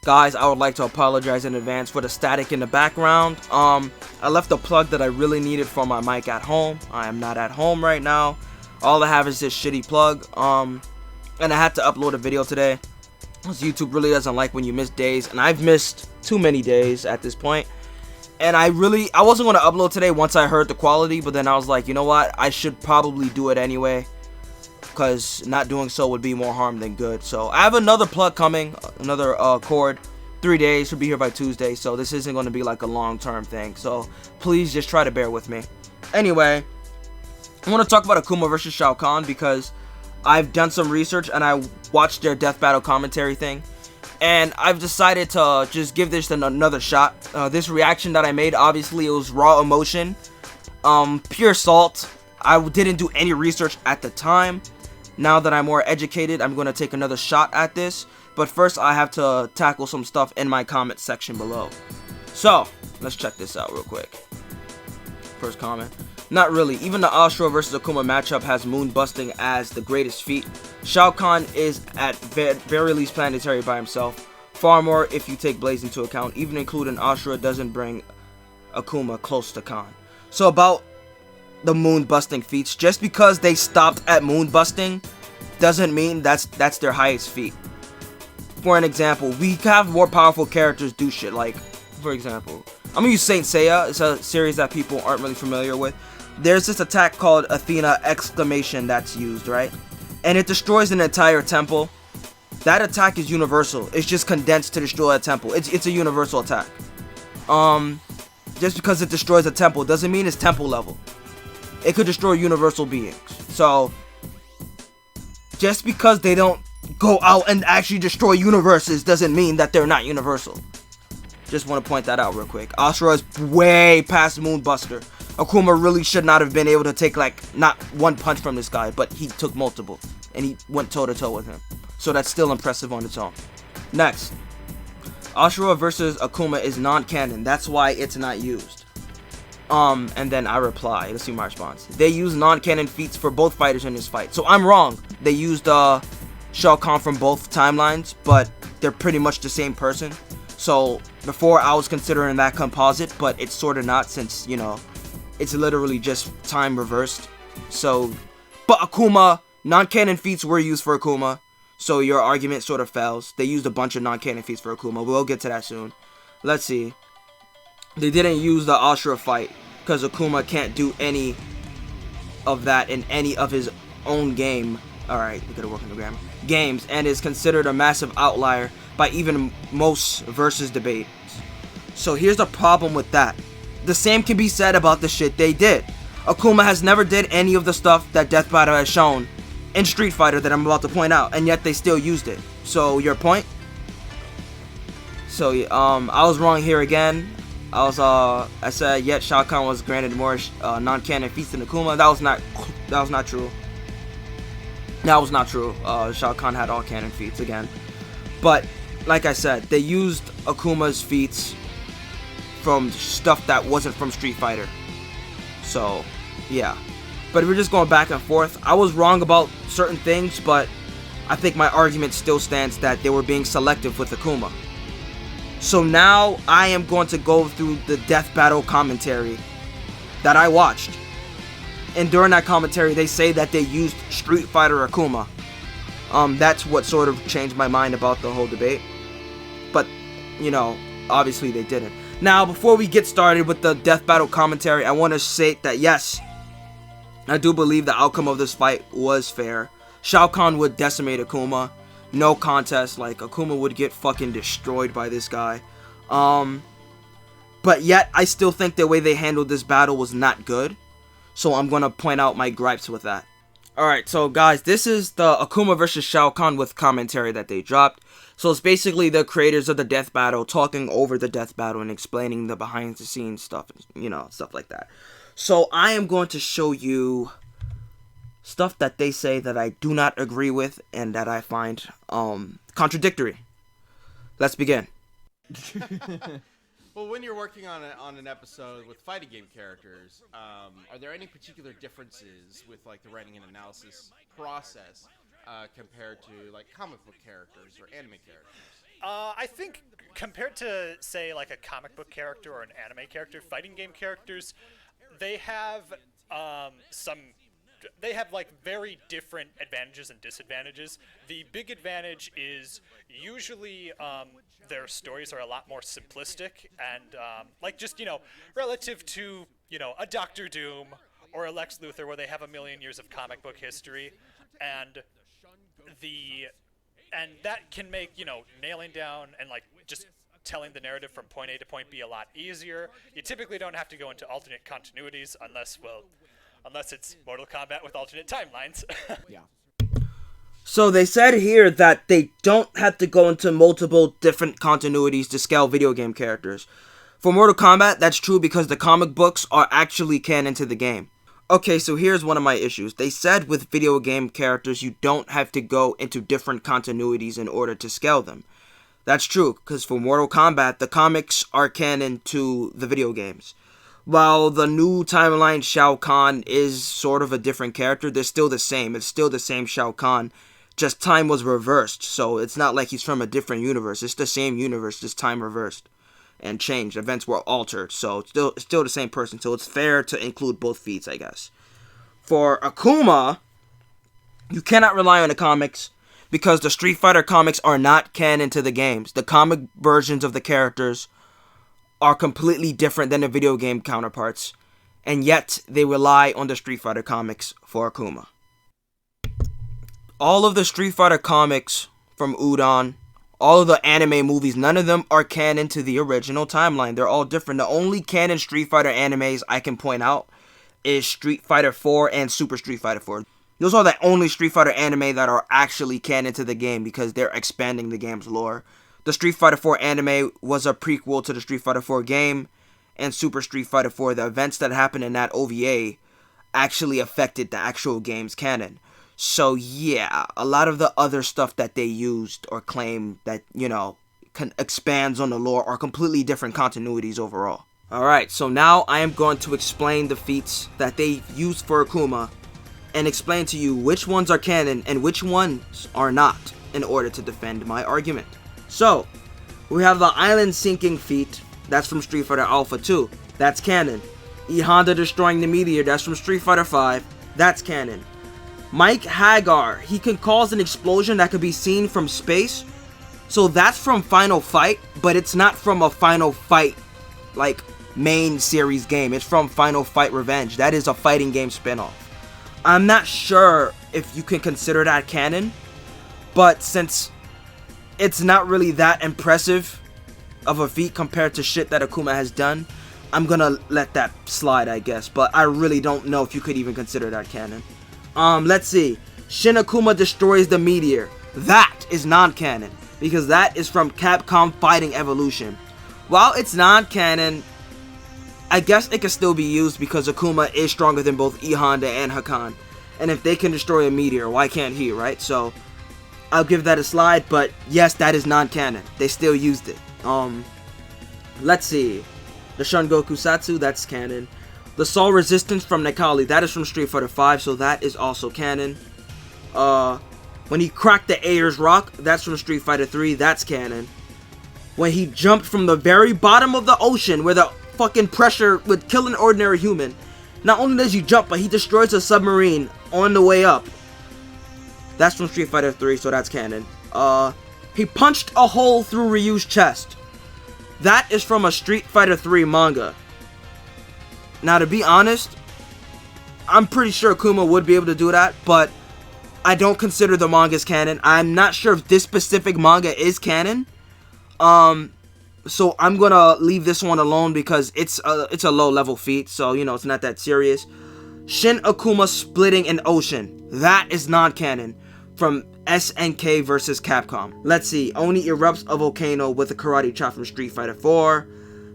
Guys, I would like to apologize in advance for the static in the background. I left the plug that I really needed for my mic at home. I am not at home right now. All I have is this shitty plug. And I had to upload a video today, because YouTube really doesn't like when you miss days, and I've missed too many days at this point. And I wasn't going to upload today once I heard the quality, but then I was like, you know what, I should probably do it anyway, because not doing so would be more harm than good. So I have another plug coming, another cord, 3 days, should be here by Tuesday, so this isn't going to be like a long-term thing, so please just try to bear with me. Anyway, I want to talk about Akuma versus Shao Kahn, because I've done some research and I watched their death battle commentary thing, and I've decided to just give this another shot. This reaction that I made, obviously it was raw emotion, pure salt. I didn't do any research at the time. Now that I'm more educated, I'm going to take another shot at this, but first I have to tackle some stuff in my comment section below. So let's check this out real quick. First comment: not really. Even the Ashura versus Akuma matchup has moon busting as the greatest feat. Shao Kahn is at very least planetary by himself. Far more if you take Blaze into account. Even including Ashura doesn't bring Akuma close to Kahn. So about the moon busting feats, just because they stopped at moon busting doesn't mean that's their highest feat. For an example, we have more powerful characters do shit. Like, for example, I'm gonna use Saint Seiya. It's a series that people aren't really familiar with. There's this attack called Athena exclamation that's used, right? And it destroys an entire temple. That attack is universal. It's just condensed to destroy a temple. It's a universal attack. Just because it destroys a temple doesn't mean it's temple level. It could destroy universal beings. So just because they don't go out and actually destroy universes doesn't mean that they're not universal. Just want to point that out real quick. Ashura is way past Moonbuster. Akuma really should not have been able to take like not one punch from this guy, but he took multiple and he went toe to toe with him. So that's still impressive on its own. Next, Ashura versus Akuma is non-canon. That's why it's not used. And then I reply. Let's see my response. They use non-canon feats for both fighters in this fight. So I'm wrong. They used Shao Kahn from both timelines, but they're pretty much the same person. So before I was considering that composite, but it's sort of not, since, you know, it's literally just time reversed. So, but Akuma, non-canon feats were used for Akuma, so your argument sort of fails. They used a bunch of non-canon feats for Akuma. We'll get to that soon. Let's see. They didn't use the Ashura fight because Akuma can't do any of that in any of his own game. Alright, we gotta work on the grammar. Games, and is considered a massive outlier by even most versus debates. So here's the problem with that. The same can be said about the shit they did. Akuma has never did any of the stuff that Death Battle has shown in Street Fighter that I'm about to point out, and yet they still used it. So your point? So I was wrong here again. I said yet Shao Kahn was granted more non-canon feats than Akuma. That was not true. That was not true. Shao Kahn had all canon feats again. But like I said, they used Akuma's feats from stuff that wasn't from Street Fighter. So yeah. But if we're just going back and forth, I was wrong about certain things, but I think my argument still stands that they were being selective with Akuma. So now I am going to go through the death battle commentary that I watched. And during that commentary, they say that they used Street Fighter Akuma. That's what sort of changed my mind about the whole debate. But, you know, obviously they didn't. Now, before we get started with the death battle commentary, I want to say that yes, I do believe the outcome of this fight was fair. Shao Kahn would decimate Akuma. No contest. Like, Akuma would get fucking destroyed by this guy. But yet, I still think the way they handled this battle was not good. So I'm going to point out my gripes with that. Alright, so guys, this is the Akuma versus Shao Kahn with commentary that they dropped. So it's basically the creators of the death battle talking over the death battle and explaining the behind the scenes stuff, you know, stuff like that. So I am going to show you stuff that they say that I do not agree with and that I find contradictory. Let's begin. Well, when you're working on an episode with fighting game characters, are there any particular differences with like the writing and analysis process compared to like comic book characters or anime characters? I think compared to, say, like a comic book character or an anime character, fighting game characters, they have some. They have like very different advantages and disadvantages. The big advantage is usually their stories are a lot more simplistic and like just relative to a Doctor Doom or a Lex Luthor where they have a million years of comic book history, and the and that can make nailing down and like just telling the narrative from point A to point B a lot easier. You typically don't have to go into alternate continuities unless it's Mortal Kombat with alternate timelines. Yeah. So they said here that they don't have to go into multiple different continuities to scale video game characters. For Mortal Kombat, that's true because the comic books are actually canon to the game. Okay, so here's one of my issues. They said with video game characters you don't have to go into different continuities in order to scale them. That's true, because for Mortal Kombat, the comics are canon to the video games. While the new timeline Shao Kahn is sort of a different character, they're still the same. It's still the same Shao Kahn, just time was reversed. So it's not like he's from a different universe. It's the same universe, just time reversed and changed. Events were altered, so it's still the same person. So it's fair to include both feats, I guess. For Akuma, you cannot rely on the comics because the Street Fighter comics are not canon to the games. The comic versions of the characters are completely different than the video game counterparts, and yet they rely on the Street Fighter comics for Akuma. All of the Street Fighter comics from Udon, all of the anime movies, none of them are canon to the original timeline. They're all different. The only canon Street Fighter animes I can point out is Street Fighter 4 and Super Street Fighter 4. Those are the only Street Fighter anime that are actually canon to the game because they're expanding the game's lore. The Street Fighter 4 anime was a prequel to the Street Fighter 4 game, and Super Street Fighter 4, the events that happened in that OVA actually affected the actual game's canon. So yeah, a lot of the other stuff that they used or claim that, expands on the lore are completely different continuities overall. Alright, so now I am going to explain the feats that they used for Akuma and explain to you which ones are canon and which ones are not in order to defend my argument. So, we have the island sinking feat, that's from Street Fighter Alpha 2, that's canon. E Honda destroying the meteor, that's from Street Fighter 5, that's canon. Mike Hagar, he can cause an explosion that could be seen from space, so that's from Final Fight, but it's not from a Final Fight, like, main series game. It's from Final Fight Revenge. That is a fighting game spinoff. I'm not sure if you can consider that canon, but since it's not really that impressive of a feat compared to shit that Akuma has done, I'm gonna let that slide, I guess. But I really don't know if you could even consider that canon. Let's see. Shin Akuma destroys the meteor. That is non-canon, because that is from Capcom Fighting Evolution. While it's non-canon, I guess it can still be used because Akuma is stronger than both E Honda and Hakan. And if they can destroy a meteor, why can't he, right? So I'll give that a slide, but yes, that is non-canon. They still used it. Let's see. The Shun Goku Satsu, that's canon. The Soul Resistance from Nekali, that is from Street Fighter 5, so that is also canon. When he cracked the Ayers Rock, that's from Street Fighter 3, that's canon. When he jumped from the very bottom of the ocean where the fucking pressure would kill an ordinary human, not only does he jump, but he destroys a submarine on the way up. That's from Street Fighter 3, so that's canon. He punched a hole through Ryu's chest. That is from a Street Fighter 3 manga. Now, to be honest, I'm pretty sure Akuma would be able to do that, but I don't consider the manga's canon. I'm not sure if this specific manga is canon. So I'm gonna leave this one alone because it's a low level feat, so it's not that serious. Shin Akuma splitting an ocean. That is non-canon from SNK versus Capcom. Let's see. Oni erupts a volcano with a karate chop from Street Fighter 4.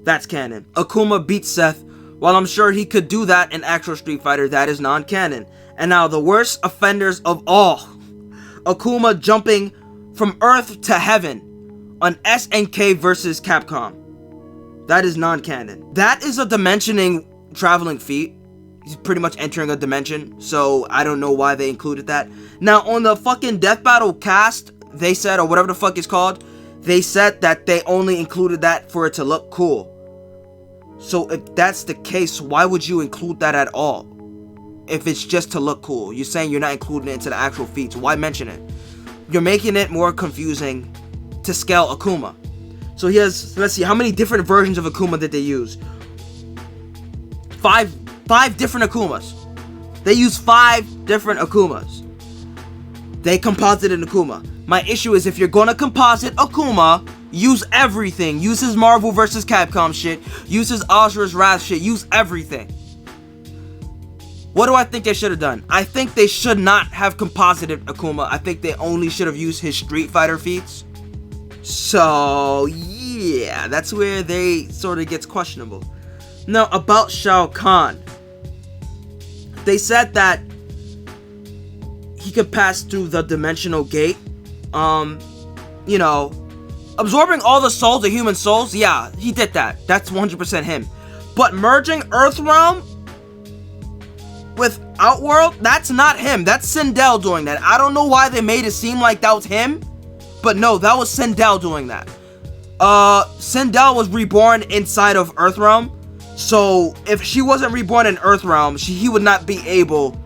That's canon. Akuma beats Seth. While I'm sure he could do that in actual Street Fighter, that is non-canon. And now the worst offenders of all. Akuma jumping from Earth to Heaven on SNK versus Capcom. That is non-canon. That is a dimensioning traveling feat. He's pretty much entering a dimension, so I don't know why they included that. Now, on the fucking Death Battle cast, they said, or whatever the fuck it's called, they said that they only included that for it to look cool. So if that's the case, why would you include that at all? If it's just to look cool. You're saying you're not including it into the actual feats. Why mention it? You're making it more confusing to scale Akuma. So he has, let's see, how many different versions of Akuma did they use? Five different Akumas. They used 5 different Akumas. They composited Akuma. My issue is if you're gonna composite Akuma, use everything. Use his Marvel vs. Capcom shit. Use his Asura's Wrath shit. Use everything. What do I think they should have done? I think they should not have composited Akuma. I think they only should have used his Street Fighter feats. So, yeah, that's where they sort of gets questionable. Now, about Shao Kahn. They said that he could pass through the dimensional gate. You know, absorbing all the souls, the human souls, yeah, he did that. That's 100% him. But merging Earthrealm with Outworld, that's not him. That's Sindel doing that. I don't know why they made it seem like that was him, but no, that was Sindel doing that. Sindel was reborn inside of Earthrealm, so if she wasn't reborn in Earthrealm, he would not be able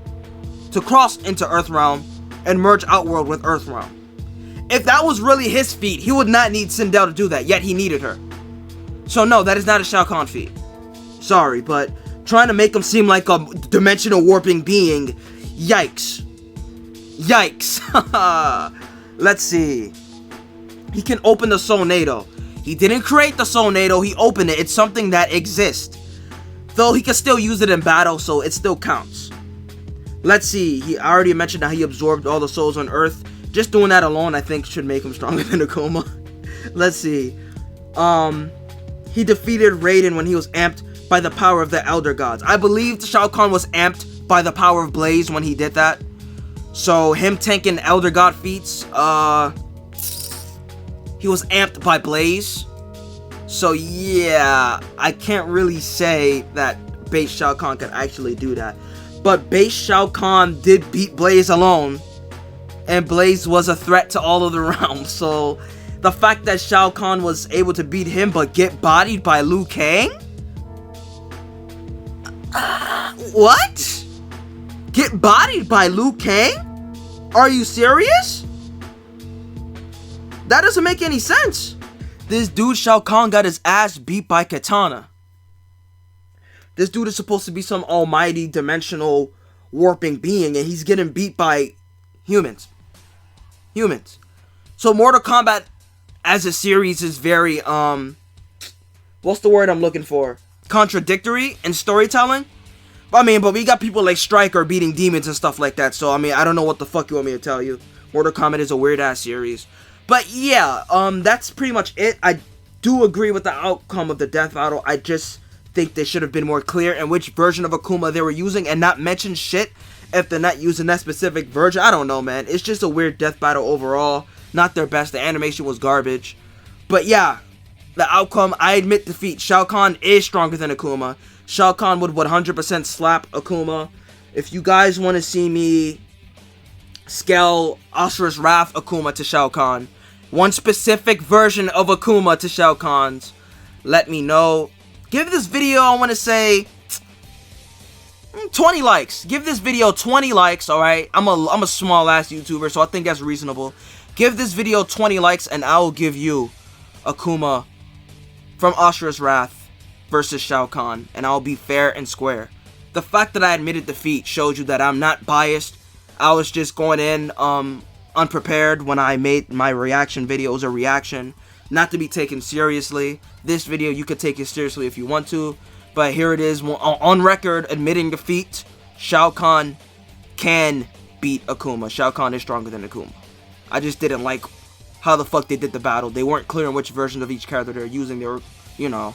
to cross into Earthrealm and merge Outworld with Earthrealm. If that was really his feat, he would not need Sindel to do that, yet he needed her. So no, that is not a Shao Kahn feat. Sorry, but trying to make him seem like a dimensional warping being, yikes. Yikes. Let's see. He can open the Soulnado. He didn't create the Soulnado, he opened it. It's something that exists. Though he can still use it in battle, so it still counts. Let's see. I already mentioned how he absorbed all the souls on Earth. Just doing that alone, I think, should make him stronger than Akuma. Let's see. He defeated Raiden when he was amped by the power of the Elder Gods. I believe Shao Kahn was amped by the power of Blaze when he did that. So him tanking Elder God feats, he was amped by Blaze. So yeah, I can't really say that base Shao Kahn could actually do that. But base Shao Kahn did beat Blaze alone. And Blaze was a threat to all of the realms. So the fact that Shao Kahn was able to beat him but get bodied by Liu Kang? What? Get bodied by Liu Kang? Are you serious? That doesn't make any sense. This dude Shao Kahn got his ass beat by Katana. This dude is supposed to be some almighty dimensional warping being, and he's getting beat by humans. So Mortal Kombat as a series is very, what's the word I'm looking for? Contradictory in storytelling. I mean, but we got people like Stryker beating demons and stuff like that. So, I mean, I don't know what the fuck you want me to tell you. Mortal Kombat is a weird-ass series. But, yeah, that's pretty much it. I do agree with the outcome of the death battle. I just think they should have been more clear in which version of Akuma they were using and not mention shit if they're not using that specific version. I don't know, man. It's just a weird death battle overall. Not their best. The animation was garbage. But, yeah, the outcome, I admit defeat. Shao Kahn is stronger than Akuma. Shao Kahn would 100% slap Akuma. If you guys want to see me scale Asura's Wrath Akuma to Shao Kahn, one specific version of Akuma to Shao Kahn's, let me know. Give this video, I want to say, 20 likes. Give this video 20 likes, alright? I'm a small-ass YouTuber, so I think that's reasonable. Give this video 20 likes, and I will give you Akuma from Asura's Wrath versus Shao Kahn, and I'll be fair and square. The fact that I admitted defeat showed you that I'm not biased. I was just going in unprepared when I made my reaction videos a reaction, not to be taken seriously. This video, you could take it seriously if you want to, but here it is, on record, admitting defeat. Shao Kahn can beat Akuma. Shao Kahn is stronger than Akuma. I just didn't like how the fuck they did the battle. They weren't clear on which version of each character they're using. They were, you know,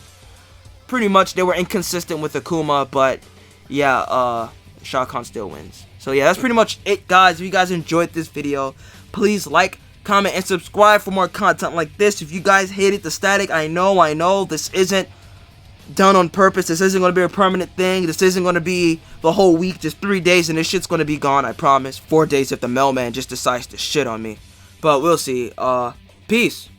pretty much they were inconsistent with Akuma, but yeah, Shao Kahn still wins. So yeah, that's pretty much it, guys. If you guys enjoyed this video, please like, comment, and subscribe for more content like this. If you guys hated the static, I know, this isn't done on purpose. This isn't going to be a permanent thing. This isn't going to be the whole week, just 3 days, and this shit's going to be gone, I promise. 4 days if the mailman just decides to shit on me. But we'll see. Peace.